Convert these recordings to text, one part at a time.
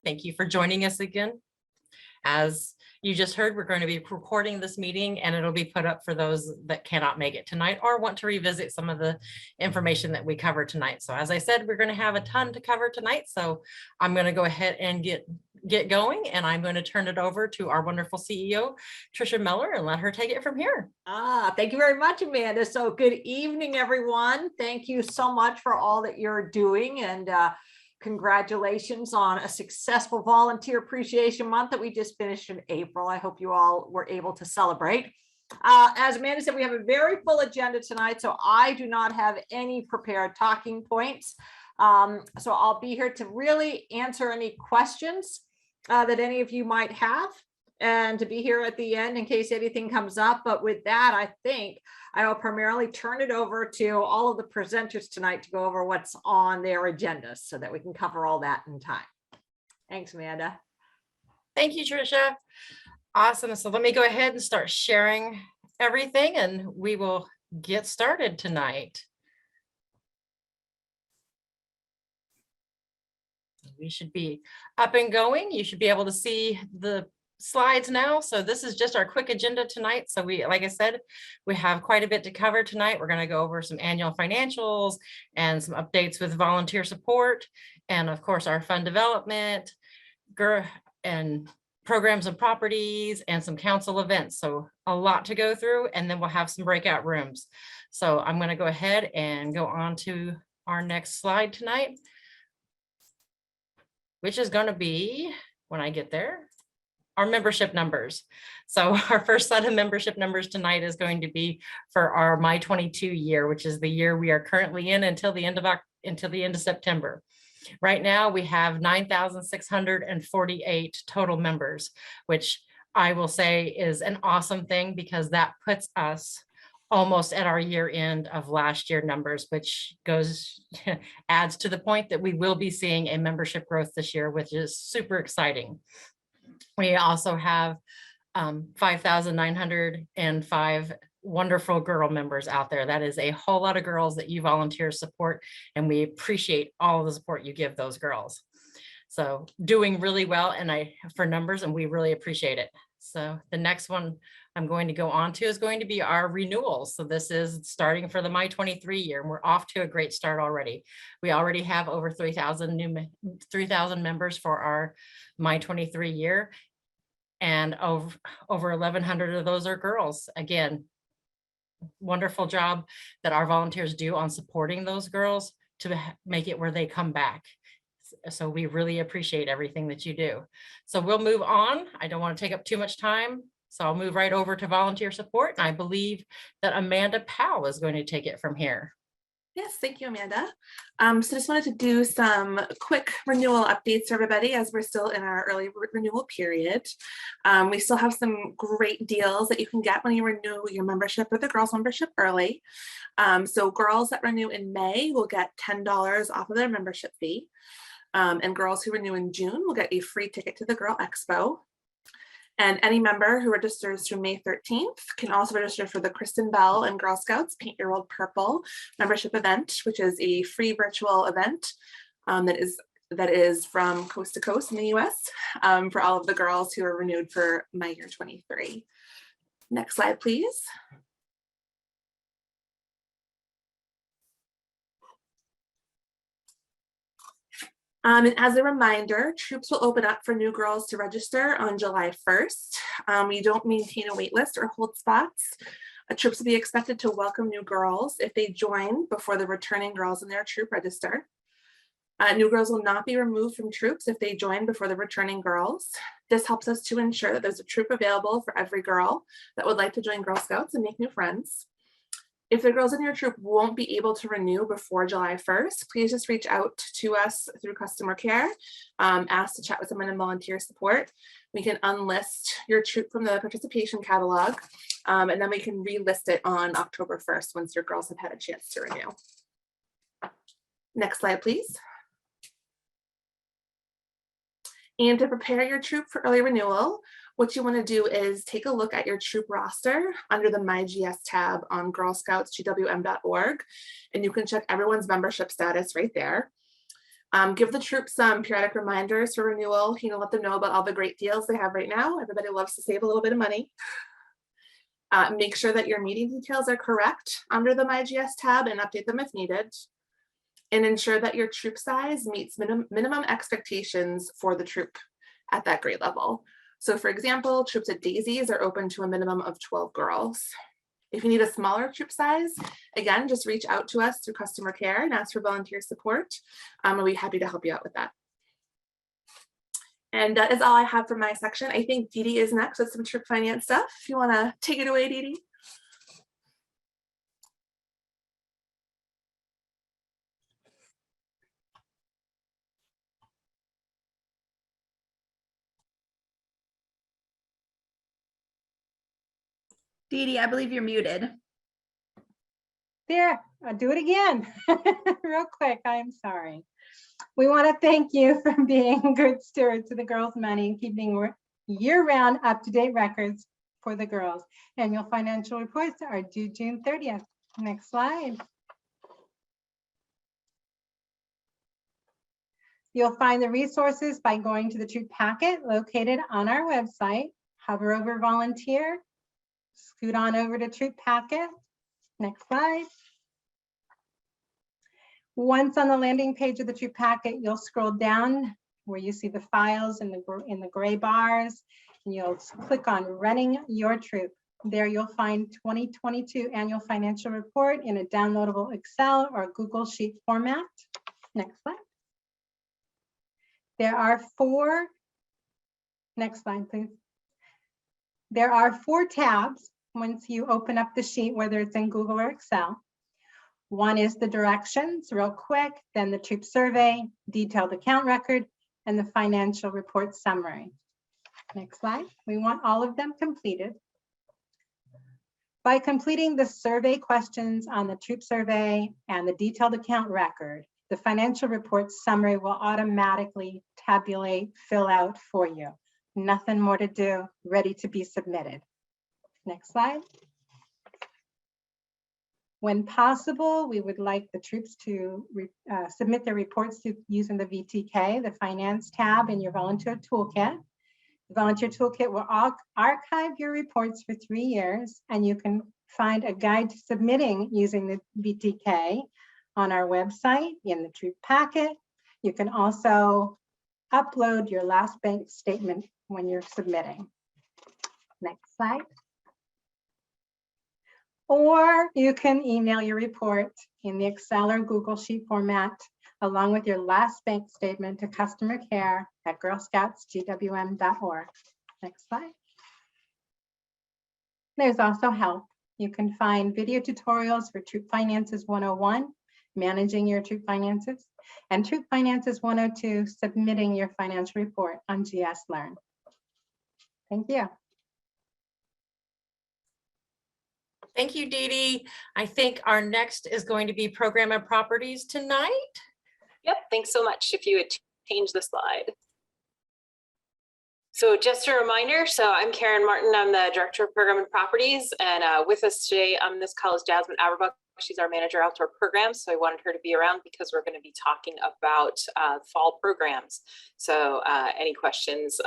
Thank you for joining us again. As you just heard, we're going to be recording this meeting and it'll be put up for those that cannot make it tonight or want to revisit some of the information that we covered tonight. So as I said, we're going to have a ton to cover tonight. So I'm going to go ahead and get going, and I'm going to turn it over to our wonderful CEO, Tricia Miller, and let her take it from here. Thank you very much, Amanda. So good evening, everyone. Thank you so much for all that you're doing, and congratulations on a successful Volunteer Appreciation Month that we just finished in April. I hope you all were able to celebrate. As Amanda said, we have a very full agenda tonight, so I do not have any prepared talking points. So I'll be here to really answer any questions that any of you might have, and to be here at the end in case anything comes up. But with that, I think I will primarily turn it over to all of the presenters tonight to go over what's on their agendas so that we can cover all that in time. Thanks, Amanda. Thank you, Tricia. Awesome. So let me go ahead and start sharing everything, and we will get started tonight. We should be up and going. You should be able to see the slides now. So this is just our quick agenda tonight. So like I said, we have quite a bit to cover tonight. We're going to go over some annual financials and some updates with volunteer support, and of course our fund development and programs and properties, and some council events. So a lot to go through, and then we'll have some breakout rooms. So I'm going to go ahead and go on to our next slide tonight, which is going to be, when I get there, our membership numbers. So our first set of membership numbers tonight is going to be for our My 22 year, which is the year we are currently in until the end of September. Right now we have 9,648 total members, which I will say is an awesome thing, because that puts us almost at our year end of last year numbers, which adds to the point that we will be seeing a membership growth this year, which is super exciting. We also have 5,905 wonderful girl members out there. That is a whole lot of girls that you volunteers support, and we appreciate all of the support you give those girls. So doing really well for numbers, and we really appreciate it. So the next one I'm going to go on to is going to be our renewals. So this is starting for the My 23 year, and we're off to a great start already. We already have over 3,000 members for our My 23 year, and over 1,100 of those are girls. Again, wonderful job that our volunteers do on supporting those girls to make it where they come back. So we really appreciate everything that you do. So we'll move on. I don't want to take up too much time, so I'll move right over to volunteer support. And I believe that Amanda Powell is going to take it from here. Yes, thank you, Amanda. So just wanted to do some quick renewal updates for everybody as we're still in our early renewal period. We still have some great deals that you can get when you renew your membership or the girls membership early. So girls that renew in May will get $10 off of their membership fee. And girls who renew in June will get a free ticket to the Girl Expo. And any member who registers through May 13th can also register for the Kristen Bell and Girl Scouts Paint Your World Purple membership event, which is a free virtual event that is from coast to coast in the US for all of the girls who are renewed for My Year 23. Next slide, please. And as a reminder, troops will open up for new girls to register on July 1st. We don't maintain a wait list or hold spots. Troops will be expected to welcome new girls if they join before the returning girls in their troop register. New girls will not be removed from troops if they join before the returning girls. This helps us to ensure that there's a troop available for every girl that would like to join Girl Scouts and make new friends. If the girls in your troop won't be able to renew before July 1st, please just reach out to us through customer care, ask to chat with someone in volunteer support. We can unlist your troop from the participation catalog, and then we can relist it on October 1st once your girls have had a chance to renew. Next slide, please. And to prepare your troop for early renewal, what you want to do is take a look at your troop roster under the My GS tab on girlscoutsgwm.org, and you can check everyone's membership status right there. Give the troops some periodic reminders for renewal, let them know about all the great deals they have right now. Everybody loves to save a little bit of money. Make sure that your meeting details are correct under the MyGS tab and update them if needed. And ensure that your troop size meets minimum expectations for the troop at that grade level. So for example, troops at Daisies are open to a minimum of 12 girls. If you need a smaller troop size, again, just reach out to us through customer care and ask for volunteer support. We'll be happy to help you out with that. And that is all I have for my section. I think Dee Dee is next with some troop finance stuff. If you want to take it away, Dee Dee. Dee Dee, I believe you're muted. There, I'll do it again. Real quick, I'm sorry. We want to thank you for being good stewards of the girls' money and keeping year-round up-to-date records for the girls. Annual financial reports are due June 30th. Next slide. You'll find the resources by going to the troop packet located on our website. Hover over volunteer, scoot on over to troop packet. Next slide. Once on the landing page of the troop packet, you'll scroll down where you see the files in the gray bars, and you'll click on Running Your Troop. There you'll find 2022 annual financial report in a downloadable Excel or Google Sheet format. Next slide. There are four, next slide, please. There are 4 tabs once you open up the sheet, whether it's in Google or Excel. One is the directions, real quick, then the troop survey, detailed account record, and the financial report summary. Next slide. We want all of them completed. By completing the survey questions on the troop survey and the detailed account record, the financial report summary will automatically tabulate, fill out for you. Nothing more to do, ready to be submitted. Next slide. When possible, we would like the troops to submit their reports using the VTK, the finance tab in your volunteer toolkit. The volunteer toolkit will archive your reports for 3 years, and you can find a guide to submitting using the VTK on our website in the troop packet. You can also upload your last bank statement when you're submitting. Next slide. Or you can email your report in the Excel or Google Sheet format, along with your last bank statement to customer care at girlscoutsgwm.org. Next slide. There's also help. You can find video tutorials for Troop Finances 101, managing your troop finances, and Troop Finances 102, submitting your financial report on GS Learn. Thank you. Thank you, Dee Dee. I think our next is going to be program and properties tonight. Yep, thanks so much. If you would change the slide. So just a reminder, so I'm Karen Martin. I'm the Director of Program and Properties, and with us today on this call is Jasmine Averbuck. She's our Manager Outdoor Programs, so I wanted her to be around because we're going to be talking about fall programs. So any questions,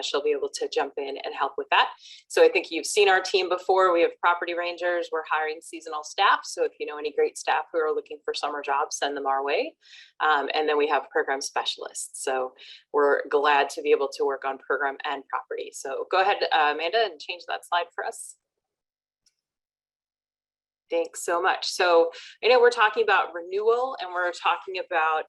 she'll be able to jump in and help with that. So I think you've seen our team before. We have property rangers. We're hiring seasonal staff. So if you know any great staff who are looking for summer jobs, send them our way. And then we have program specialists. So we're glad to be able to work on program and property. So go ahead, Amanda, and change that slide for us. Thanks so much. So I know we're talking about renewal, and we're talking about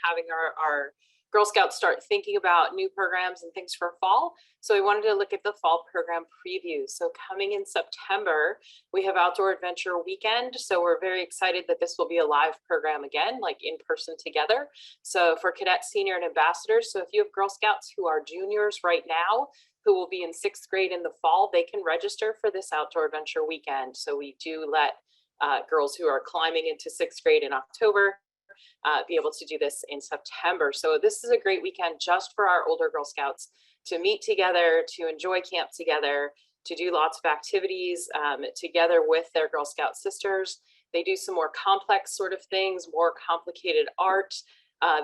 having our Girl Scouts start thinking about new programs and things for fall. So we wanted to look at the fall program preview. So coming in September, we have Outdoor Adventure Weekend. So we're very excited that this will be a live program again, like in person together. So for cadets, senior, and ambassadors. So if you have Girl Scouts who are juniors right now, who will be in 6th grade in the fall, they can register for this Outdoor Adventure Weekend. So we do let girls who are climbing into 6th grade in October be able to do this in September. So this is a great weekend just for our older Girl Scouts to meet together, to enjoy camp together, to do lots of activities together with their Girl Scout sisters. They do some more complex sort of things, more complicated art,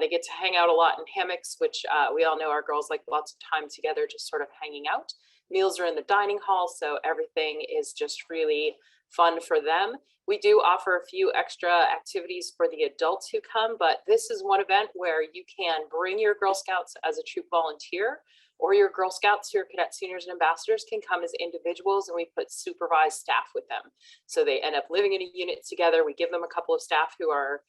They get to hang out a lot in hammocks, which we all know our girls like lots of time together, just sort of hanging out. Meals are in the dining hall, so everything is just really fun for them. We do offer a few extra activities for the adults who come, but this is one event where you can bring your Girl Scouts as a troop volunteer, or your Girl Scouts, your cadet seniors and ambassadors can come as individuals, and we put supervised staff with them. So they end up living in a unit together. We give them a couple of staff who are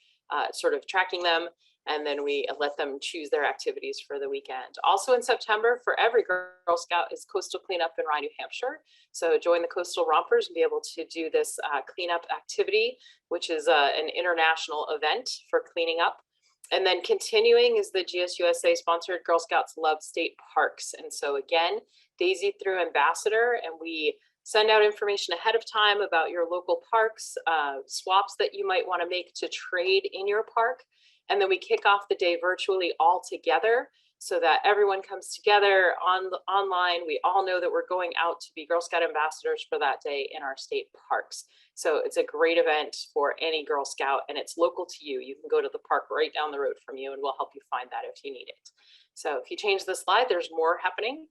sort of tracking them, and then we let them choose their activities for the weekend. Also in September, for every Girl Scout is coastal cleanup in Rye, New Hampshire. So join the coastal rompers and be able to do this cleanup activity, which is an international event for cleaning up. And then continuing is the GSUSA sponsored Girl Scouts Love State Parks. And so again, Daisy through Ambassador, and we send out information ahead of time about your local parks, swaps that you might want to make to trade in your park. And then we kick off the day virtually all together so that everyone comes together online. We all know that we're going out to be Girl Scout ambassadors for that day in our state parks. So it's a great event for any Girl Scout, and it's local to you. You can go to the park right down the road from you, and we'll help you find that if you need it. So if you change the slide, there's more happening.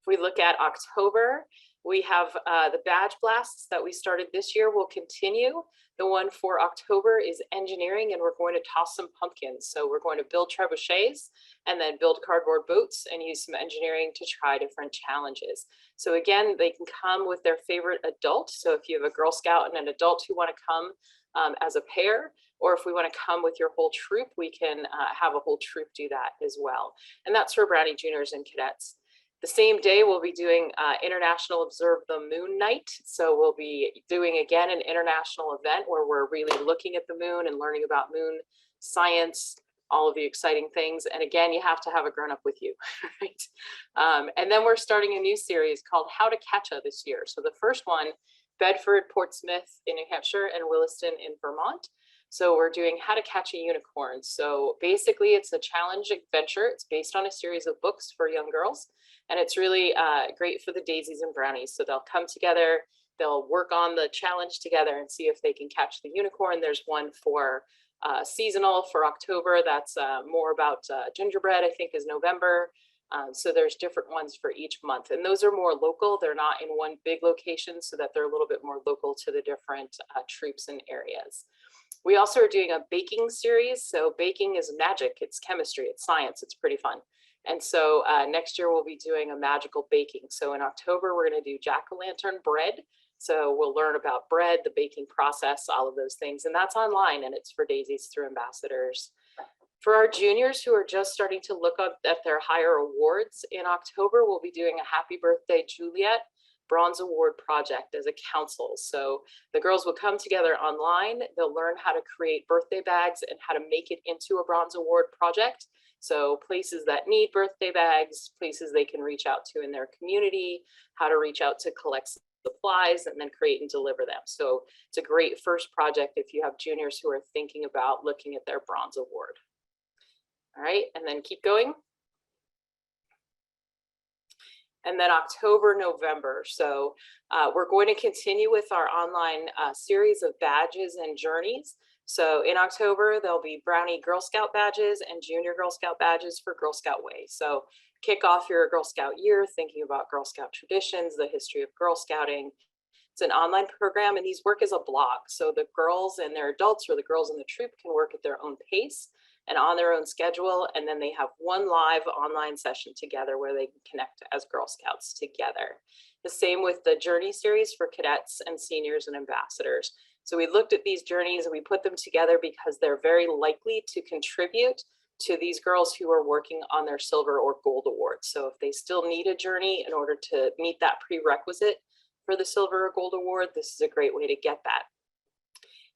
If we look at October, we have the badge blasts that we started this year will continue. The one for October is engineering, and we're going to toss some pumpkins. So we're going to build trebuchets and then build cardboard boats and use some engineering to try different challenges. So again, they can come with their favorite adult. So if you have a Girl Scout and an adult who want to come as a pair, or if we want to come with your whole troop, we can have a whole troop do that as well. And that's for Brownie juniors and cadets. The same day, we'll be doing International Observe the Moon Night. So we'll be doing, again, an international event where we're really looking at the moon and learning about moon science, all of the exciting things. And again, you have to have a grown-up with you, right? And then we're starting a new series called How to Catch a this year. So the first one, Bedford, Portsmouth in New Hampshire, and Williston in Vermont. So we're doing How to Catch a Unicorn. So basically, it's a challenge adventure. It's based on a series of books for young girls. And it's really great for the daisies and brownies. So they'll come together, they'll work on the challenge together and see if they can catch the unicorn. There's one for seasonal for October. That's more about gingerbread, I think is November. So there's different ones for each month. And those are more local. They're not in one big location, so that they're a little bit more local to the different troops and areas. We also are doing a baking series. So baking is magic, it's chemistry, it's science, it's pretty fun. And so next year we'll be doing a magical baking. So in October, we're going to do jack-o'-lantern bread. So we'll learn about bread, the baking process, all of those things. And that's online, and it's for daisies through ambassadors. For our juniors who are just starting to look up at their higher awards, in October, we'll be doing a Happy Birthday Juliet Bronze Award project as a council. So the girls will come together online. They'll learn how to create birthday bags and how to make it into a Bronze Award project. So places that need birthday bags, places they can reach out to in their community, how to reach out to collect supplies and then create and deliver them. So it's a great first project if you have juniors who are thinking about looking at their Bronze Award. All right, and then keep going. And then October, November. So we're going to continue with our online series of badges and journeys. So in October, there'll be Brownie Girl Scout badges and Junior Girl Scout badges for Girl Scout Way. So kick off your Girl Scout year thinking about Girl Scout traditions, the history of Girl Scouting. It's an online program, and these work as a blog. So the girls and their adults, or the girls in the troop, can work at their own pace and on their own schedule. And then they have one live online session together where they can connect as Girl Scouts together. The same with the journey series for cadets and seniors and ambassadors. So we looked at these journeys and we put them together because they're very likely to contribute to these girls who are working on their silver or gold awards. So if they still need a journey in order to meet that prerequisite for the silver or gold award, this is a great way to get that.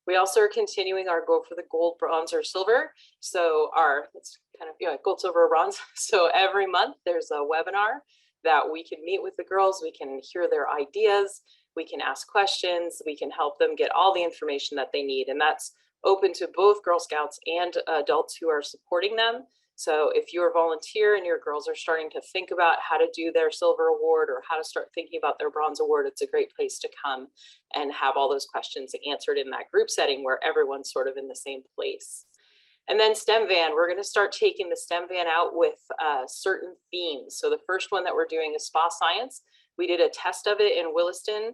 We also are continuing our Go for the Gold, Bronze, or Silver. So it's kind of gold, silver, or bronze. So every month there's a webinar that we can meet with the girls. We can hear their ideas. We can ask questions. We can help them get all the information that they need. And that's open to both Girl Scouts and adults who are supporting them. So if you're a volunteer and your girls are starting to think about how to do their silver award or how to start thinking about their bronze award, it's a great place to come and have all those questions answered in that group setting where everyone's sort of in the same place. And then STEM van, we're going to start taking the STEM van out with certain themes. So the first one that we're doing is spa science. We did a test of it in Williston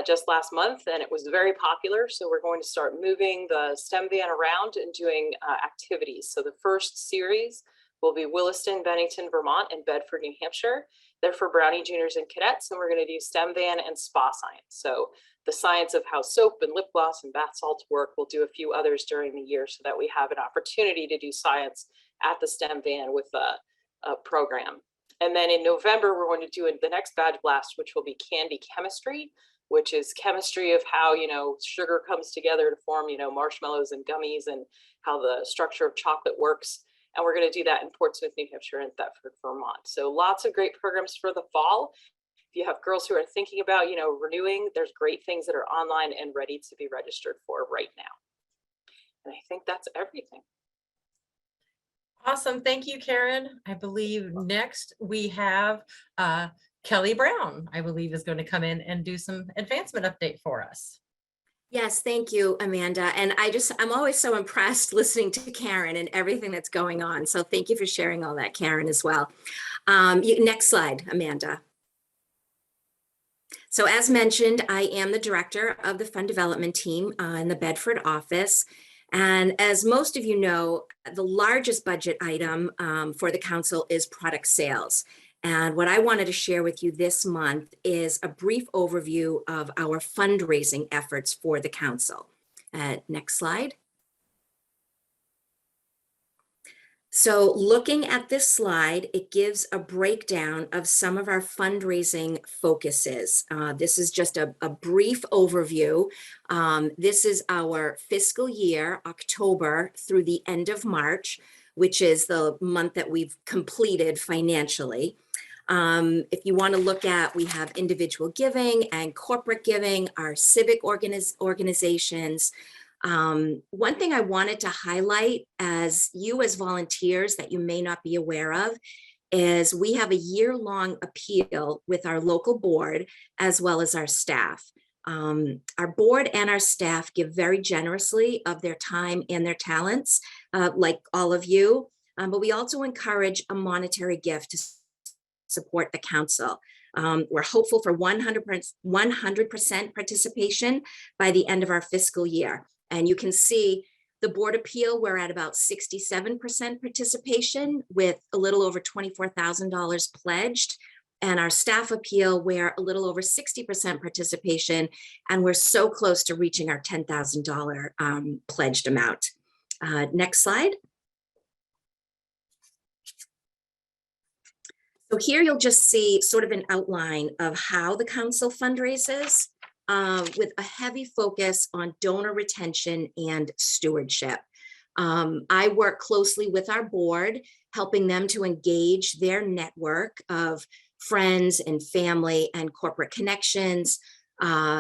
just last month, and it was very popular. So we're going to start moving the STEM van around and doing activities. So the first series will be Williston, Bennington, Vermont, and Bedford, New Hampshire. They're for Brownie juniors and cadets, and we're going to do STEM van and spa science. So the science of how soap and lip gloss and bath salts work. We'll do a few others during the year so that we have an opportunity to do science at the STEM van with a program. And then in November, we're going to do the next badge blast, which will be candy chemistry, which is chemistry of how, sugar comes together to form, marshmallows and gummies, and how the structure of chocolate works. And we're going to do that in Portsmouth, New Hampshire, and Thetford, Vermont. So lots of great programs for the fall. If you have girls who are thinking about, renewing, there's great things that are online and ready to be registered for right now. And I think that's everything. Awesome. Thank you, Karen. I believe next we have Kelly Brown, I believe, is going to come in and do some advancement update for us. Yes, thank you, Amanda. And I'm always so impressed listening to Karen and everything that's going on. So thank you for sharing all that, Karen, as well. Next slide, Amanda. So as mentioned, I am the director of the fund development team in the Bedford office. And as most of you know, the largest budget item for the council is product sales. And what I wanted to share with you this month is a brief overview of our fundraising efforts for the council. Next slide. So looking at this slide, it gives a breakdown of some of our fundraising focuses. This is just a brief overview. This is our fiscal year, October through the end of March, which is the month that we've completed financially. If you want to look at, we have individual giving and corporate giving, our civic organizations. One thing I wanted to highlight as volunteers that you may not be aware of is we have a year-long appeal with our local board as well as our staff. Our board and our staff give very generously of their time and their talents, like all of you, but we also encourage a monetary gift to support the council. We're hopeful for 100% participation by the end of our fiscal year. And you can see the board appeal, we're at about 67% participation with a little over $24,000 pledged. And our staff appeal, we're a little over 60% participation, and we're so close to reaching our $10,000 pledged amount. Next slide. So here you'll just see sort of an outline of how the council fundraises with a heavy focus on donor retention and stewardship. I work closely with our board, helping them to engage their network of friends and family and corporate connections,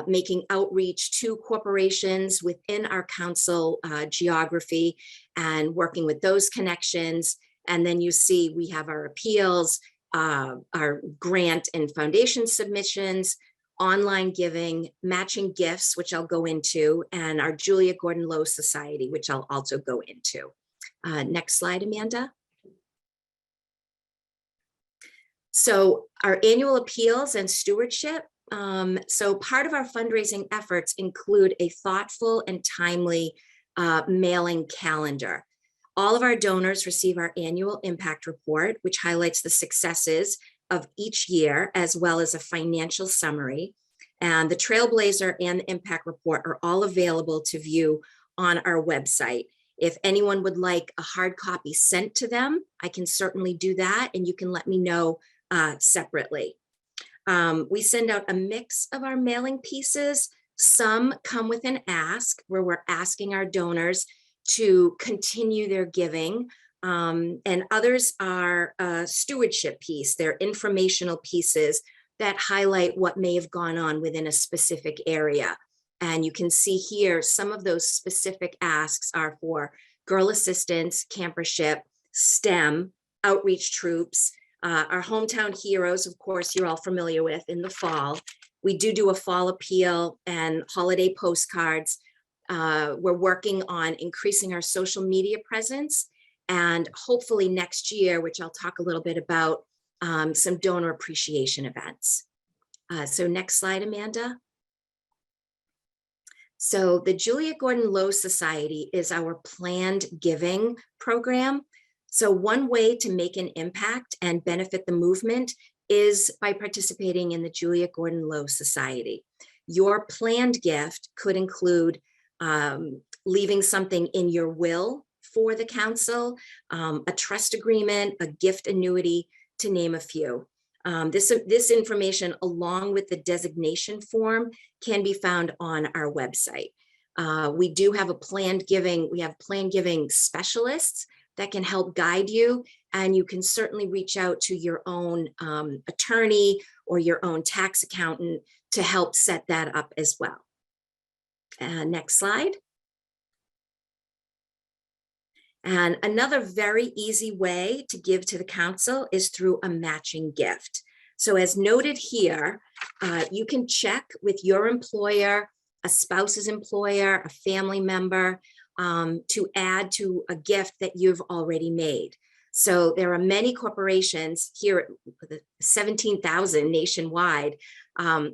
making outreach to corporations within our council geography and working with those connections. And then you see we have our appeals, our grant and foundation submissions, online giving, matching gifts, which I'll go into, and our Julia Gordon Low Society, which I'll also go into. Next slide, Amanda. So our annual appeals and stewardship. So part of our fundraising efforts include a thoughtful and timely mailing calendar. All of our donors receive our annual impact report, which highlights the successes of each year, as well as a financial summary. And the Trailblazer and the impact report are all available to view on our website. If anyone would like a hard copy sent to them, I can certainly do that, and you can let me know separately. We send out a mix of our mailing pieces. Some come with an ask, where we're asking our donors to continue their giving, and others are a stewardship piece. They're informational pieces that highlight what may have gone on within a specific area. And you can see here, some of those specific asks are for Girl Assistance, Campership, STEM, Outreach Troops, our Hometown Heroes, of course, you're all familiar with in the fall. We do a fall appeal and holiday postcards. We're working on increasing our social media presence, and hopefully next year, which I'll talk a little bit about, some donor appreciation events. So next slide, Amanda. So the Julia Gordon Low Society is our planned giving program. So one way to make an impact and benefit the movement is by participating in the Julia Gordon Low Society. Your planned gift could include leaving something in your will for the council, a trust agreement, a gift annuity, to name a few. This information, along with the designation form, can be found on our website. We do have planned giving specialists that can help guide you, and you can certainly reach out to your own attorney or your own tax accountant to help set that up as well. Next slide. And another very easy way to give to the council is through a matching gift. So as noted here, you can check with your employer, a spouse's employer, a family member, to add to a gift that you've already made. So there are many corporations here, 17,000 nationwide.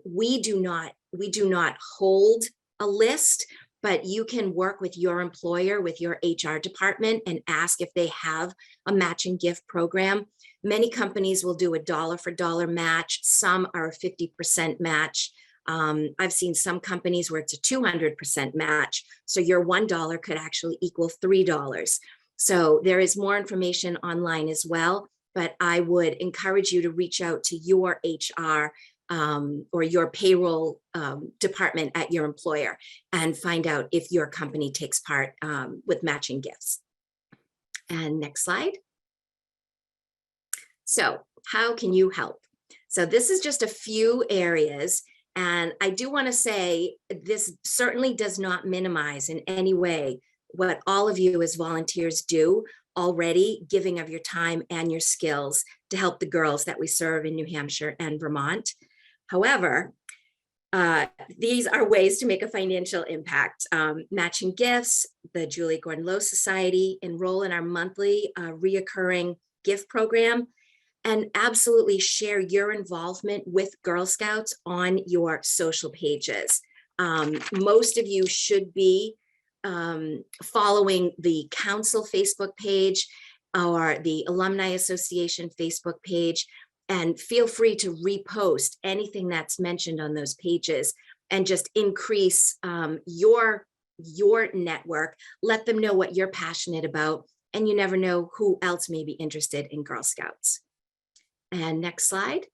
We do not hold a list, but you can work with your employer, with your HR department, and ask if they have a matching gift program. Many companies will do a dollar for dollar match. Some are a 50% match. I've seen some companies where it's a 200% match. So your $1 could actually equal $3. So there is more information online as well, but I would encourage you to reach out to your HR or your payroll department at your employer and find out if your company takes part with matching gifts. And next slide. So how can you help? So this is just a few areas. And I do want to say this certainly does not minimize in any way what all of you as volunteers do already, giving of your time and your skills to help the girls that we serve in New Hampshire and Vermont. However, these are ways to make a financial impact. Matching gifts, the Julia Gordon Low Society, enroll in our monthly reoccurring gift program, and absolutely share your involvement with Girl Scouts on your social pages. Most of you should be following the council Facebook page or the Alumni Association Facebook page, and feel free to repost anything that's mentioned on those pages and just increase your network. Let them know what you're passionate about, and you never know who else may be interested in Girl Scouts. And next slide.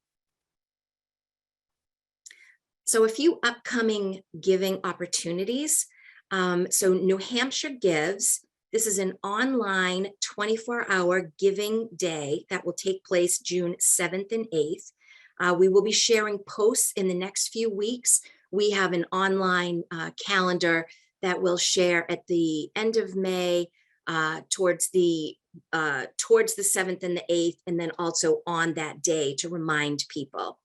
So a few upcoming giving opportunities. So New Hampshire Gives, this is an online 24-hour giving day that will take place June 7th and 8th. We will be sharing posts in the next few weeks. We have an online calendar that we'll share at the end of May, towards the 7th and the 8th, and then also on that day to remind people.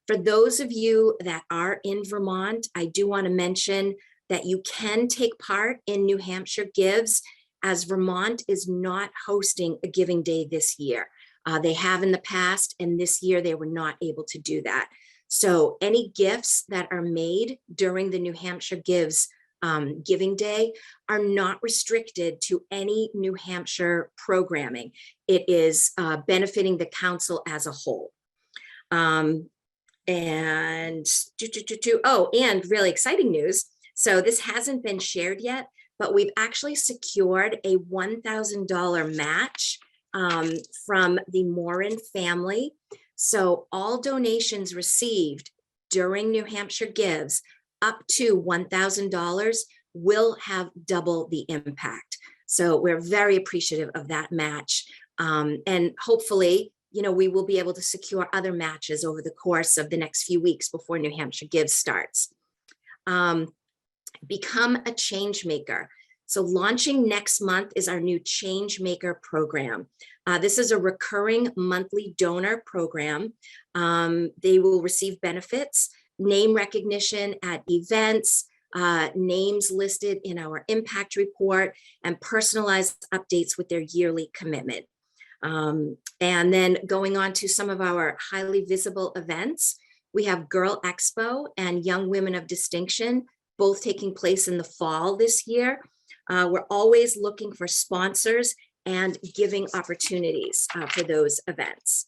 For those of you that are in Vermont, I do want to mention that you can take part in New Hampshire Gives, as Vermont is not hosting a giving day this year. They have in the past, and this year they were not able to do that. So any gifts that are made during the New Hampshire Gives Giving Day are not restricted to any New Hampshire programming. It is benefiting the council as a whole. And really exciting news. So this hasn't been shared yet, but we've actually secured a $1,000 match from the Morin family. So all donations received during New Hampshire Gives up to $1,000 will have double the impact. So we're very appreciative of that match. And hopefully, we will be able to secure other matches over the course of the next few weeks before New Hampshire Gives starts. Become a change maker. So launching next month is our new Change Maker program. This is a recurring monthly donor program. They will receive benefits, name recognition at events, names listed in our impact report, and personalized updates with their yearly commitment. And then going on to some of our highly visible events, we have Girl Expo and Young Women of Distinction, both taking place in the fall this year. We're always looking for sponsors and giving opportunities for those events.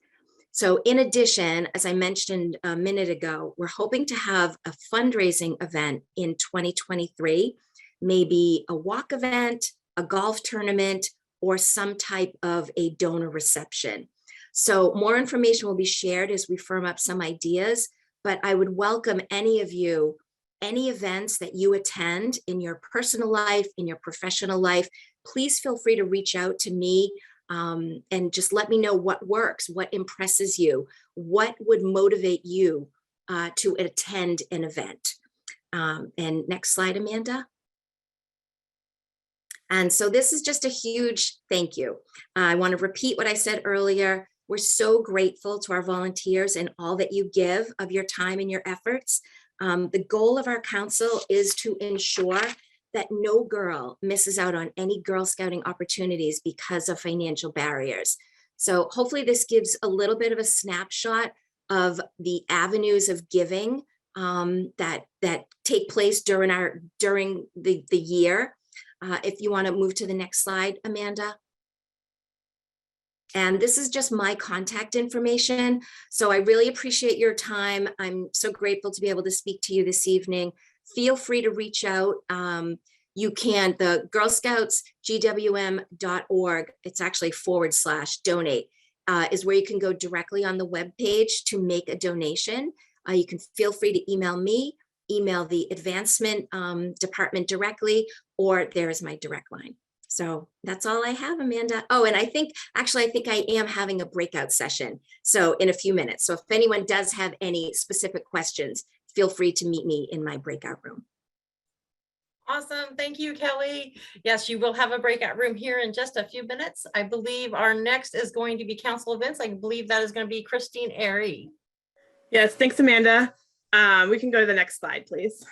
So in addition, as I mentioned a minute ago, we're hoping to have a fundraising event in 2023, maybe a walk event, a golf tournament, or some type of a donor reception. So more information will be shared as we firm up some ideas, but I would welcome any of you, any events that you attend in your personal life, in your professional life, please feel free to reach out to me and just let me know what works, what impresses you, what would motivate you to attend an event. And next slide, Amanda. And so this is just a huge thank you. I want to repeat what I said earlier. We're so grateful to our volunteers and all that you give of your time and your efforts. The goal of our council is to ensure that no girl misses out on any Girl Scouting opportunities because of financial barriers. So hopefully this gives a little bit of a snapshot of the avenues of giving that take place during the year. If you want to move to the next slide, Amanda. And this is just my contact information. So I really appreciate your time. I'm so grateful to be able to speak to you this evening. Feel free to reach out. You can, the Girl Scouts, gwm.org, it's actually /donate, is where you can go directly on the webpage to make a donation. You can feel free to email me, email the advancement department directly, or there is my direct line. So that's all I have, Amanda. Oh, and I think I am having a breakout session. So in a few minutes. So if anyone does have any specific questions, feel free to meet me in my breakout room. Awesome. Thank you, Kelly. Yes, you will have a breakout room here in just a few minutes. I believe our next is going to be council events. I believe that is going to be Christine Airy. Yes, thanks, Amanda. We can go to the next slide, please.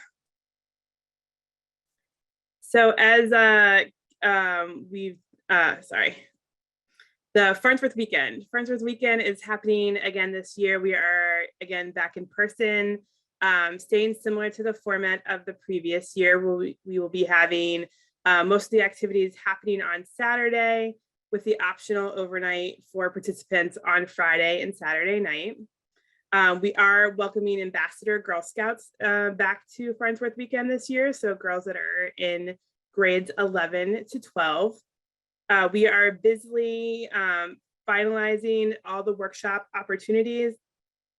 So as the Farnsworth Weekend. Farnsworth Weekend is happening again this year. We are again back in person, staying similar to the format of the previous year. We will be having most of the activities happening on Saturday with the optional overnight for participants on Friday and Saturday night. We are welcoming Ambassador Girl Scouts back to Farnsworth Weekend this year. So girls that are in grades 11 to 12. We are busily finalizing all the workshop opportunities.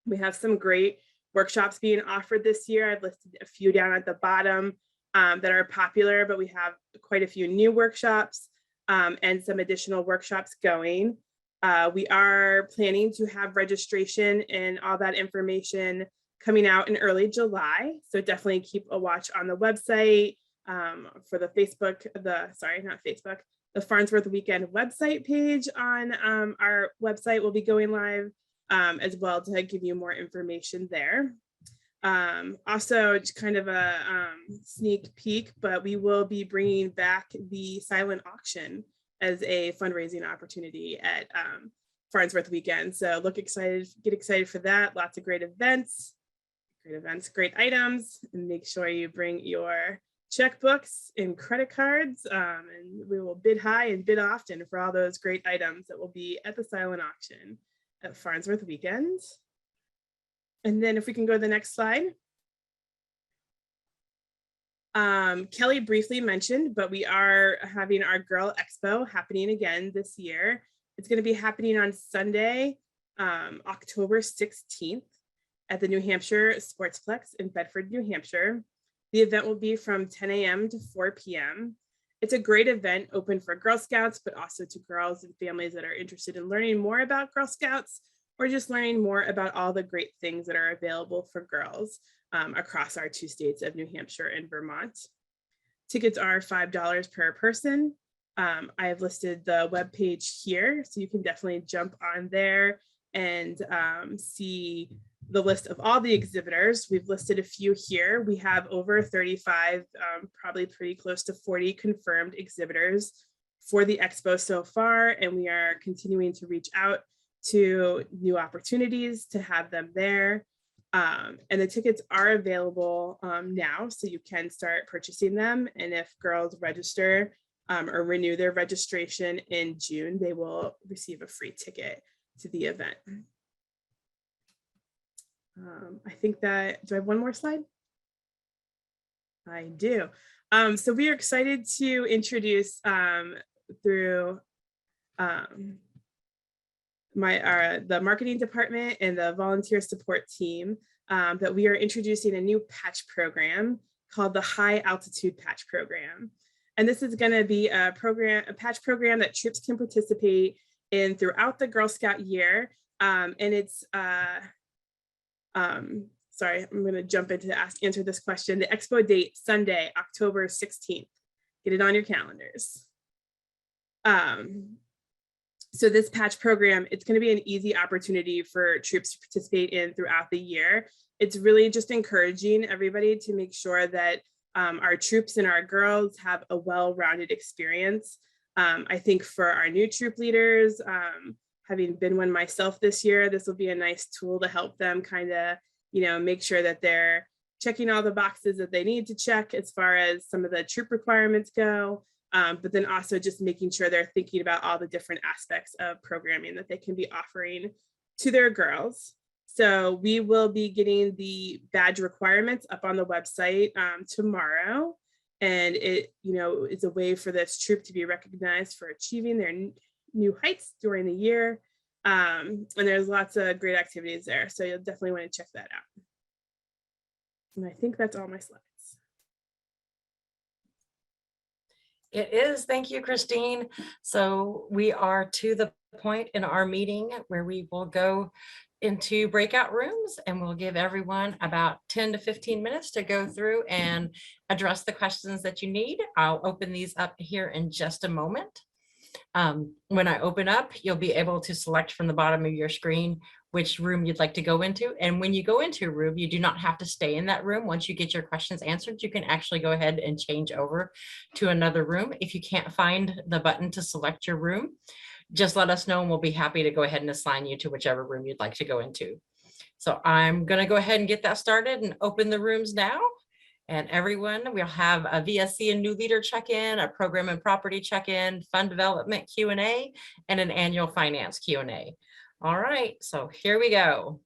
We have some great workshops being offered this year. I've listed a few down at the bottom that are popular, but we have quite a few new workshops and some additional workshops going. We are planning to have registration and all that information coming out in early July. So definitely keep a watch on the website for the the Farnsworth Weekend website page on our website will be going live as well to give you more information there. Also, it's kind of a sneak peek, but we will be bringing back the silent auction as a fundraising opportunity at Farnsworth Weekend. So get excited for that. Lots of great events, great items, and make sure you bring your checkbooks and credit cards, and we will bid high and bid often for all those great items that will be at the silent auction at Farnsworth Weekend. And then if we can go to the next slide. Kelly briefly mentioned, but we are having our Girl Expo happening again this year. It's going to be happening on Sunday, October 16th at the New Hampshire Sportsplex in Bedford, New Hampshire. The event will be from 10 a.m. to 4 p.m. It's a great event open for Girl Scouts, but also to girls and families that are interested in learning more about Girl Scouts or just learning more about all the great things that are available for girls across our two states of New Hampshire and Vermont. Tickets are $5 per person. I have listed the webpage here, so you can definitely jump on there and see the list of all the exhibitors. We've listed a few here. We have over 35, probably pretty close to 40 confirmed exhibitors for the expo so far, and we are continuing to reach out to new opportunities to have them there. And the tickets are available now, so you can start purchasing them. And if girls register or renew their registration in June, they will receive a free ticket to the event. I think that, do I have one more slide? I do. So we are excited to introduce through the marketing department and the volunteer support team that we are introducing a new patch program called the High Altitude Patch Program. And this is going to be a patch program that troops can participate in throughout the Girl Scout year. And it's, sorry, I'm going to jump into answer this question. The expo date, Sunday, October 16th. Get it on your calendars. So this patch program, it's going to be an easy opportunity for troops to participate in throughout the year. It's really just encouraging everybody to make sure that our troops and our girls have a well-rounded experience. I think for our new troop leaders, having been one myself this year, this will be a nice tool to help them kind of, make sure that they're checking all the boxes that they need to check as far as some of the troop requirements go. But then also just making sure they're thinking about all the different aspects of programming that they can be offering to their girls. So we will be getting the badge requirements up on the website tomorrow. And it, is a way for this troop to be recognized for achieving their new heights during the year. And there's lots of great activities there. So you'll definitely want to check that out. And I think that's all my slides. It is. Thank you, Christine. So we are to the point in our meeting where we will go into breakout rooms and we'll give everyone about 10 to 15 minutes to go through and address the questions that you need. I'll open these up here in just a moment. When I open up, you'll be able to select from the bottom of your screen which room you'd like to go into. And when you go into a room, you do not have to stay in that room. Once you get your questions answered, you can actually go ahead and change over to another room. If you can't find the button to select your room, just let us know and we'll be happy to go ahead and assign you to whichever room you'd like to go into. So I'm going to go ahead and get that started and open the rooms now. And everyone, we'll have a VSC and new leader check-in, a program and property check-in, fund development Q&A, and an annual finance Q&A. All right, so here we go.